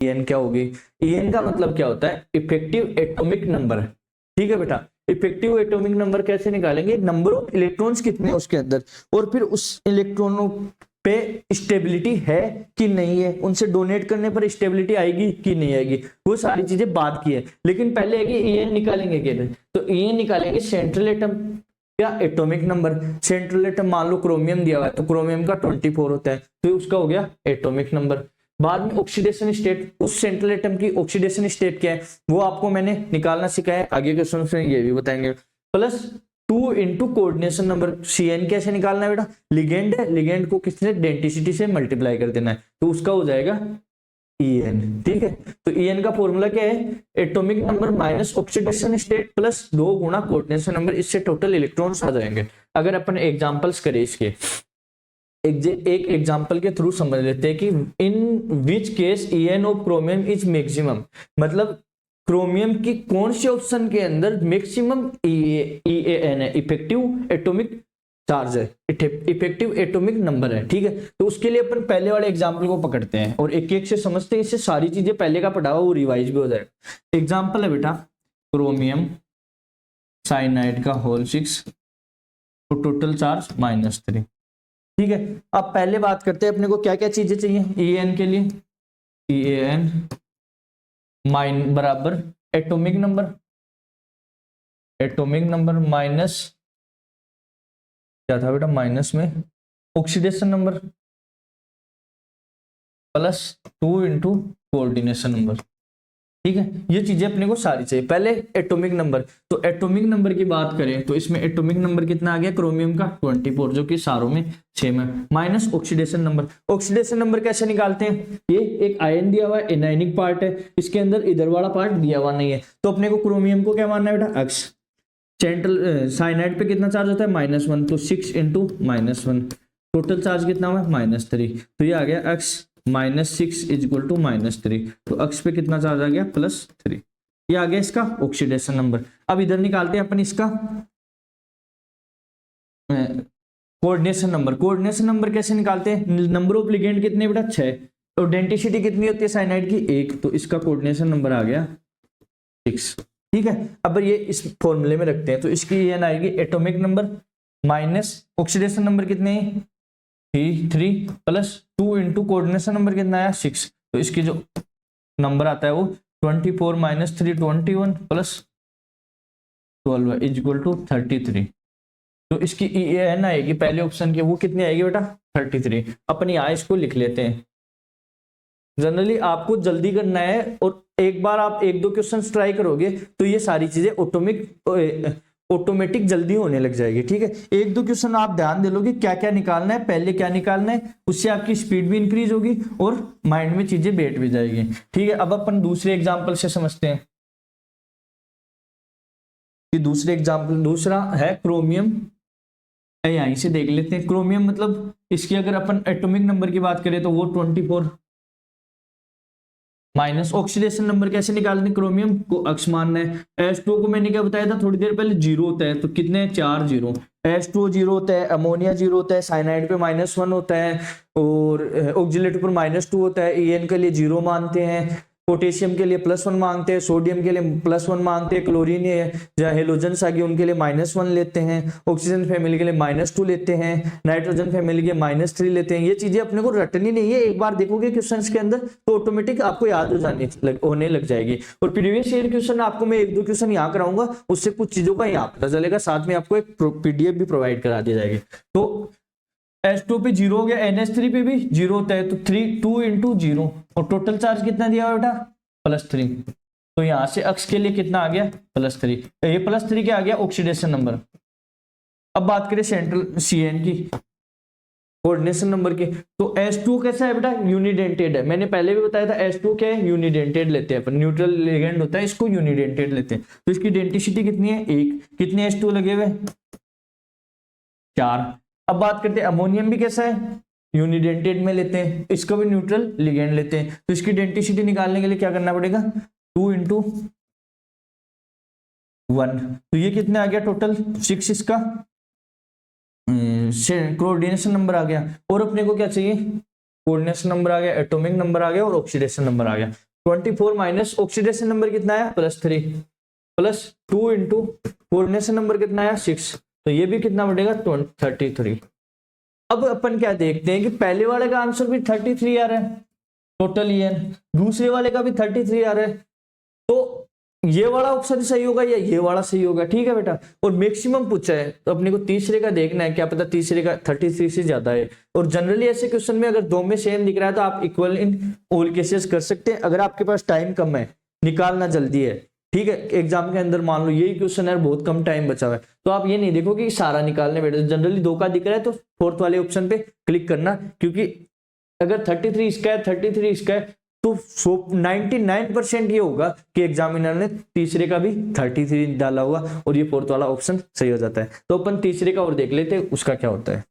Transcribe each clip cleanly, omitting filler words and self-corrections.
En क्या होगी? En का मतलब क्या होता है? Effective atomic number. ठीक है बेटा, इफेक्टिव एटॉमिक नंबर कैसे निकालेंगे? नंबर ऑफ इलेक्ट्रॉन्स कितने हैं उसके अंदर, और फिर उस इलेक्ट्रॉनों पे स्टेबिलिटी है कि नहीं है, उनसे डोनेट करने पर स्टेबिलिटी आएगी कि नहीं आएगी, वो सारी चीजें बात की है। लेकिन पहले है कि En निकालेंगे कैसे? तो En निकालेंगे सेंट्रल एटम या एटॉमिक नंबर। सेंट्रल एटम मान लो क्रोमियम दिया हुआ है, तो क्रोमियम का 24 होता है, तो उसका हो गया एटॉमिक नंबर। बाद में ऑक्सीडेशन स्टेट, उस सेंट्रल एटम की ऑक्सीडेशन स्टेट क्या है वो आपको मैंने निकालना सिखाया, आगे क्वेश्चन में ये भी बताएंगे। Plus 2 into coordination number. Cn कैसे निकालना है बेटा? लिगेंड है, लिगेंड को किसने डेंसिटी से मल्टीप्लाई कर देना है, तो उसका हो जाएगा En। ठीक है, तो En का फॉर्मूला क्या है? Atomic number minus oxidation state plus 2 गुणा कोऑर्डिनेशन नंबर, इससे टोटल इलेक्ट्रॉन्स आ जाएंगे। अगर अपन एग्जांपल्स करें इसके, एक एग्जांपल के थ्रू समझ लेते हैं कि in which case En of chromium is maximum, मतलब क्रोमियम की कौन से ऑप्शन के अंदर मैक्सिमम EAN है, इफेक्टिव एटॉमिक चार्ज है, इफेक्टिव एटॉमिक नंबर है। ठीक है, तो उसके लिए अपन पहले वाले एग्जांपल को पकड़ते हैं और एक एक से समझते हैं, इससे सारी चीजें पहले का पढ़ा हुआ वो रिवाइज भी हो जाएगा। एग्जांपल है बेटा क्रोमियम साइनाइड का होल 6 और टोटल चार्ज -3। ठीक है, अब पहले बात करते हैं अपने को क्या क्या चीजें चाहिए EAN के लिए। EAN माइन बराबर atomic number, atomic number minus क्या था बेटा, माइनस में oxidation number plus 2 into coordination number. ठीक है, ये चीजें अपने को सारी चाहिए। पहले एटॉमिक नंबर, तो एटॉमिक नंबर की बात करें तो इसमें एटॉमिक नंबर कितना आ गया क्रोमियम का 24, जो कि सारों में सेम है, minus oxidation number. Oxidation number कैसे निकालते हैं? ये एक आयन दिया हुआ है, एनायनिक पार्ट है, इसके अंदर इधर वाला पार्ट दिया हुआ नहीं है, तो अपने को क्रोमियम को क्या मानना है बेटा? अक्स। सेंट्रल साइनाइड पे कितना चार्ज होता है? -1, तो 6 इंटू -1, टोटल चार्ज कितना हुआ? -3, तो ये आ गया अक्स -6 इज इक्वल टू -3, तो अक्स पे कितना चार्ज आ गया? +3। ये आ गया इसका ऑक्सीडेशन नंबर। अब इधर निकालते हैं अपन इसका कोऑर्डिनेशन नंबर। कोऑर्डिनेशन नंबर कैसे निकालते हैं? नंबर ऑफ लिगेंड कितने बेटा? 6, तो डेंसिटी कितनी होती है साइनाइड की? 1, तो इसका कोऑर्डिनेशन नंबर आ गया 6। ठीक है, अब ये इस फॉर्मूले में रखते हैं, तो इसकी ये आएगी atomic number minus oxidation number कितने हैं? 3 प्लस 2 इंटू कोऑर्डिनेशन नंबर कितना आया? 6, तो इसकी जो नंबर आता है वो 24 - 3 21 प्लस 12 इज इक्वल टू 33। तो इसकी EAN आएगी पहले ऑप्शन की, वो कितनी आएगी बेटा? 33। अपन यहाँ इसको लिख लेते हैं। जनरली आपको जल्दी करना है और एक बार आप 1-2 क्वेश्चन ट्राई करोगे तो ये सारी चीजें ऑटोमेटिक जल्दी होने लग जाएगी। ठीक है, 1-2 क्वेश्चन आप ध्यान दे लोगे क्या क्या निकालना है, पहले क्या निकालना है, उससे आपकी स्पीड भी इंक्रीज होगी और माइंड में चीजें बैठ भी जाएगी। ठीक है, अब अपन दूसरे एग्जाम्पल से समझते हैं कि दूसरे एग्जाम्पल दूसरा है क्रोमियम। यहीं से देख लेते हैं क्रोमियम, मतलब इसकी अगर अपन एटॉमिक नंबर की बात करें तो वो 24 माइनस ऑक्सीडेशन नंबर कैसे निकालने? क्रोमियम को अक्स मानना है। H2O को मैंने क्या बताया था थोड़ी देर पहले? 0 होता है, तो कितने? 4 0। H2O 0 होता है, अमोनिया 0 होता है, साइनाइड पे -1 होता है और ऑक्सीलेटर पर -2 होता है। EN के लिए 0 मानते हैं, पोटेशियम के लिए +1 मांगते हैं, सोडियम के लिए +1 मांगते हैं, क्लोरीन या हेलोजन्स आ गए उनके लिए -1 लेते हैं, ऑक्सीजन फैमिली के लिए -2 लेते हैं, नाइट्रोजन फैमिली के -3 लेते हैं। ये चीजें अपने को रटनी नहीं है, एक बार देखोगे क्वेश्चंस के अंदर तो ऑटोमेटिक आपको याद होने लग जाएगी। और प्रीवियस ईयर क्वेश्चन आपको मैं 1-2 क्वेश्चन यहाँ कराऊंगा, उससे कुछ चीजों का यहाँ पता चलेगा, साथ में आपको एक PDF भी प्रोवाइड करा दी जाएगी। तो H2 पे 0 हो गया, NH3 पे भी 0 होता है, तो 2 इंटू 0 और टोटल चार्ज कितना दिया हुआ बेटा? +3, तो यहां से अक्स के लिए कितना आ गया? +3, तो ये +3 क्या आ गया? Oxidation number. अब बात करें सेंट्रल CN की कोऑर्डिनेशन नंबर की, तो H2 कैसा है बेटा? यूनिडेंटेड है, मैंने पहले भी बताया था H2 क्या है? यूनिडेंटेड लेते हैं अपन, न्यूट्रल लिगेंड होता है, इसको यूनिडेंटेड लेते हैं। तो इसकी डेंसिटी कितनी है? 1। कितने H2 लगे हुए? 4। अब बात करते हैं अमोनियम भी कैसा है? यूनिडेंटेड में लेते हैं, इसको भी न्यूट्रल लिगेंड लेते हैं, तो इसकी डेंसिटी निकालने के लिए क्या करना पड़ेगा? 2 इंटू 1, तो ये कितने आ गया टोटल? 6 इसका कोऑर्डिनेशन नंबर आ गया। और अपने को क्या चाहिए? कोऑर्डिनेशन नंबर आ गया, एटॉमिक नंबर आ गया और ऑक्सीडेशन नंबर आ गया। 24 माइनस ऑक्सीडेशन नंबर कितना आया +3 प्लस 2 इंटू कोऑर्डिनेशन नंबर कितना आया 6, तो ये भी कितना बढ़ेगा 33। अब अपन क्या देखते हैं कि पहले वाले का आंसर भी 33 आ रहा है टोटल EN, दूसरे वाले का भी 33 आ रहा है, तो ये वाला ऑप्शन सही होगा या ये वाला सही होगा। ठीक है बेटा, और मैक्सिमम पूछा है तो अपने को तीसरे का देखना है, क्या पता तीसरे का 33 से ज्यादा है। और जनरली ऐसे क्वेश्चन में अगर दो में सेम दिख रहा है तो आप इक्वल इन ऑल केसेस कर सकते हैं, अगर आपके पास टाइम कम है, निकालना जल्दी है। ठीक है, एग्जाम के अंदर मान लो यही क्वेश्चन है, बहुत कम टाइम बचा हुआ है, तो आप ये नहीं देखो कि सारा निकालने बैठे, जनरली दो का दिख रहा है तो फोर्थ वाले ऑप्शन पे क्लिक करना, क्योंकि अगर 33 इसका है 33 इसका है तो 99% ये होगा कि एग्जामिनर ने तीसरे का भी 33 डाला हुआ और ये फोर्थ वाला ऑप्शन सही हो जाता है। तो अपन तीसरे का और देख लेते हैं उसका क्या होता है।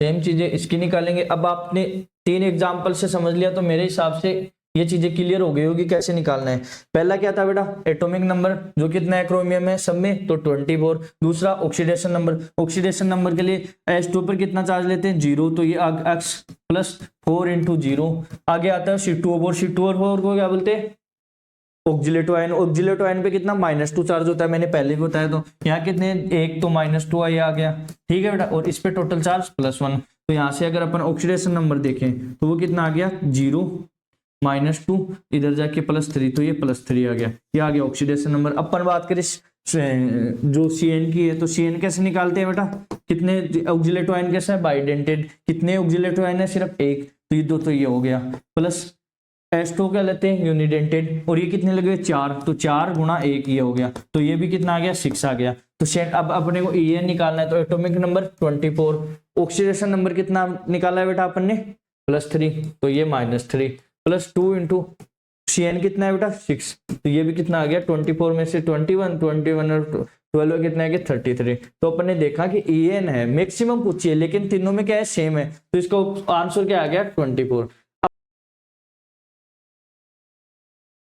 सेम चीजें इसकी निकालेंगे। अब आपने 3 एग्जाम्पल से समझ लिया तो मेरे हिसाब से ये चीजें क्लियर हो गई होगी कैसे निकालना है। पहला क्या था बेटा, एटॉमिक नंबर जो कितना है क्रोमियम है सब में, तो 24। दूसरा ऑक्सीडेशन नंबर, ऑक्सीडेशन नंबर के लिए H2 पर कितना चार्ज लेते हैं 0, तो ये X प्लस 4 इंटू 0। आगे आता है C2O4, C2O4 को क्या बोलते हैं ऑक्जिलेटो आयन, ऑक्जिलेटो आयन पे कितना -2 चार्ज होता है, मैंने पहले भी बताया। तो यहाँ कितने एक तो -2 ये आ गया। ठीक है बेटा, और इस पे टोटल चार्ज +1, तो यहाँ से अगर अपन ऑक्सीडेशन नंबर देखें तो वो कितना आ गया 0 -2 इधर जाके +3, तो ये +3 आ गया, ये आ गया ऑक्सीडेशन नंबर। अपन बात करें जो CN की है तो CN कैसे निकालते हैं बेटा, कितने ऑक्जिलेटो आयन कैसा है बाइडेंटेड, कितने ऑक्जिलेटो आयन है सिर्फ एक, तो ये 2 तो ये हो गया, प्लस H2 क्या लेते हैं यूनिडेंटेड, और ये कितने लगे 4, तो 4 गुणा 1 ये हो गया, तो ये भी कितना आ गया 6 आ गया। तो अब अपने को EN निकालना है, तो एटॉमिक नंबर 24, ऑक्सीडेशन नंबर कितना निकाला है बेटा अपन ने +3, तो ये -3 प्लस 2 इंटू CN कितना है बेटा 6, तो ये भी कितना आ गया 24 में से 21 और 12 कितना है कि 33। तो अपन ने देखा कि EN है, मैक्सिमम पूछिए लेकिन तीनों में क्या है सेम है, तो इसका आंसर क्या आ गया 24।